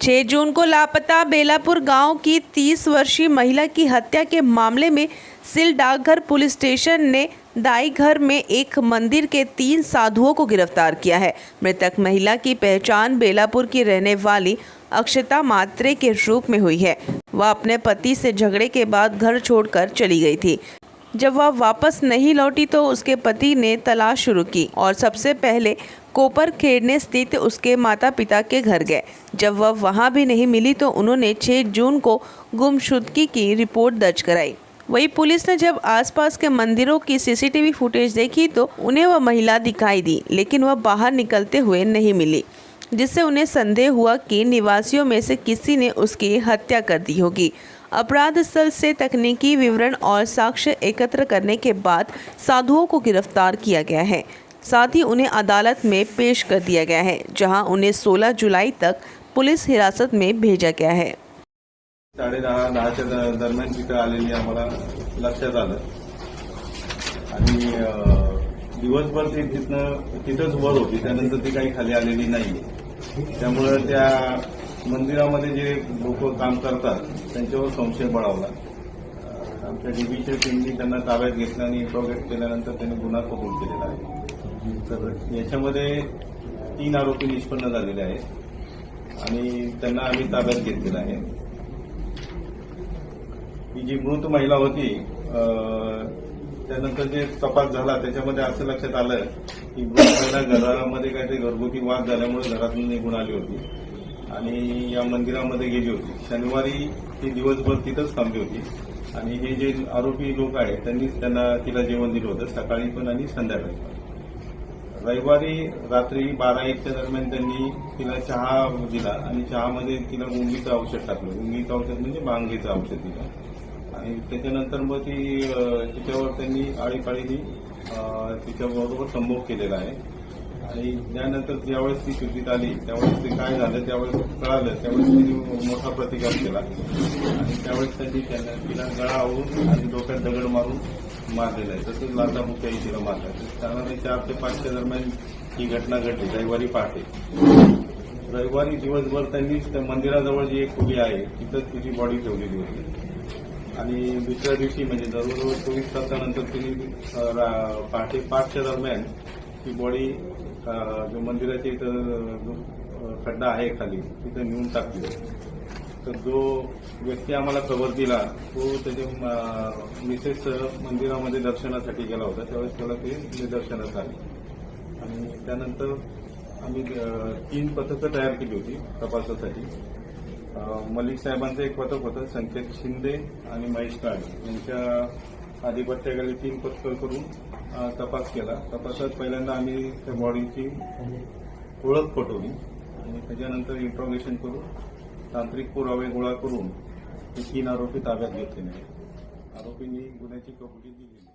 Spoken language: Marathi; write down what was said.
6 जून को लापता बेलापुर गांव की 30 वर्षीय महिला की हत्या के मामले में सिल डाकघर पुलिस स्टेशन ने दाई घर में एक मंदिर के 3 साधुओं को गिरफ्तार किया है। मृतक महिला की पहचान बेलापुर की रहने वाली अक्षता मात्रे के रूप में हुई है। वह अपने पति से झगड़े के बाद घर छोड़कर चली गई थी। जब वह वापस नहीं लौटी तो उसके पति ने तलाश शुरू की और सबसे पहले कोपर खेड़ने स्थित उसके माता पिता के घर गए। जब वह वहां भी नहीं मिली तो उन्होंने 6 जून को गुमशुदगी की रिपोर्ट दर्ज कराई। वहीं पुलिस ने जब आसपास के मंदिरों की सीसीटीवी फुटेज देखी तो उन्हें वह महिला दिखाई दी, लेकिन वह बाहर निकलते हुए नहीं मिली, जिससे उन्हें संदेह हुआ कि निवासियों में से किसी ने उसकी हत्या कर दी होगी। अपराध स्थल से तकनीकी विवरण और साक्ष्य एकत्र करने के बाद साधुओं को गिरफ्तार किया गया है। साथ ही उन्हें अदालत में पेश कर दिया गया है, जहां उन्हें 16 जुलाई तक पुलिस हिरासत में भेजा गया है। 10:30 दरम्यान तिथं आलेली आम्हाला लक्षात आलं आणि दिवसभर ती तिथंच उभं होती। त्यानंतर ती काही खाली आलेली नाही। त्यामुळे त्या मंदिरामध्ये जे लोक काम करतात त्यांच्यावर संशय बळावला। आमच्या डीबीच्या टीमनी त्यांना ताब्यात घेतलं आणि इंट्रोगेट केल्यानंतर त्यांनी गुन्हा कबूल केलेला आहे। तर याच्यामध्ये 3 आरोपी निष्पन्न झालेले आहेत आणि त्यांना आम्ही ताब्यात घेतलेलं आहे। ही जी मृत महिला होती त्यानंतर जे तपास झाला त्याच्यामध्ये असं लक्षात आलं की मृत महिला घरामध्ये काहीतरी घरगुती वाद झाल्यामुळे घरातून निघून आली होती आणि या मंदिरामध्ये गेली होती। शनिवारी ती दिवसभर तिथंच थांबली होती आणि हे जे आरोपी लोक आहेत त्यांनीच तिला जेवण दिलं होतं, सकाळी पण आणि संध्याकाळी पण। रविवारी रात्री 12-1च्या दरम्यान त्यांनी तिला चहा दिला आणि चहामध्ये तिला गुंगीचं औषध टाकलं। गुंगीचं औषध म्हणजे भांगेचं औषध दिलं आणि त्याच्यानंतर मग तिच्यावर त्यांनी आळीपाळीनी तिच्याबरोबर संभोग केलेला आहे आणि त्यानंतर ज्यावेळेस ती शुद्धीत आली त्यावेळेस ते काय झालं त्यावेळेस कळालं, त्यावेळेस त्यांनी मोठा प्रतिकार केला आणि त्यावेळेस त्यांनी तिला गळा आवरून आणि डोक्यात दगड मारून मारलेला आहे। तसंच लाथाबुक्याही तिला मारला। साधारण 4 ते 5च्या दरम्यान ही घटना घडली रविवारी पहाटे। रविवारी दिवसभर त्यांनी त्या मंदिराजवळ जी एक खोली आहे तिथंच तिची बॉडी ठेवलेली होती आणि दुसऱ्या दिवशी म्हणजे जवळजवळ 24 तासानंतर तिने पहाटे 5च्या दरम्यान ती बॉडी जो मंदिराच्या इथं खड्डा आहे खाली तिथं नेऊन टाकली। तर जो व्यक्ती आम्हाला खबर दिला तो त्याच्या मिसेस मंदिरामध्ये दर्शनासाठी गेला होता, त्यावेळेस त्याला ते निदर्शनास आले आणि त्यानंतर आम्ही 3 पथकं तयार केली होती तपासासाठी। मलिक साहेबांचं एक पथक होतं, संकेत शिंदे आणि महेश काळे यांच्या आधिपत्याखाली 3 पथकं करून तपास केला। तपासात पहिल्यांदा आम्ही त्या बॉडीची ओळख पटवली आणि त्याच्यानंतर इंट्रोगेशन करून तांत्रिक पुरावे गोळा करून 3 आरोपी ताब्यात घेतले नाही। आरोपींनी गुन्ह्याची कबुली दिली।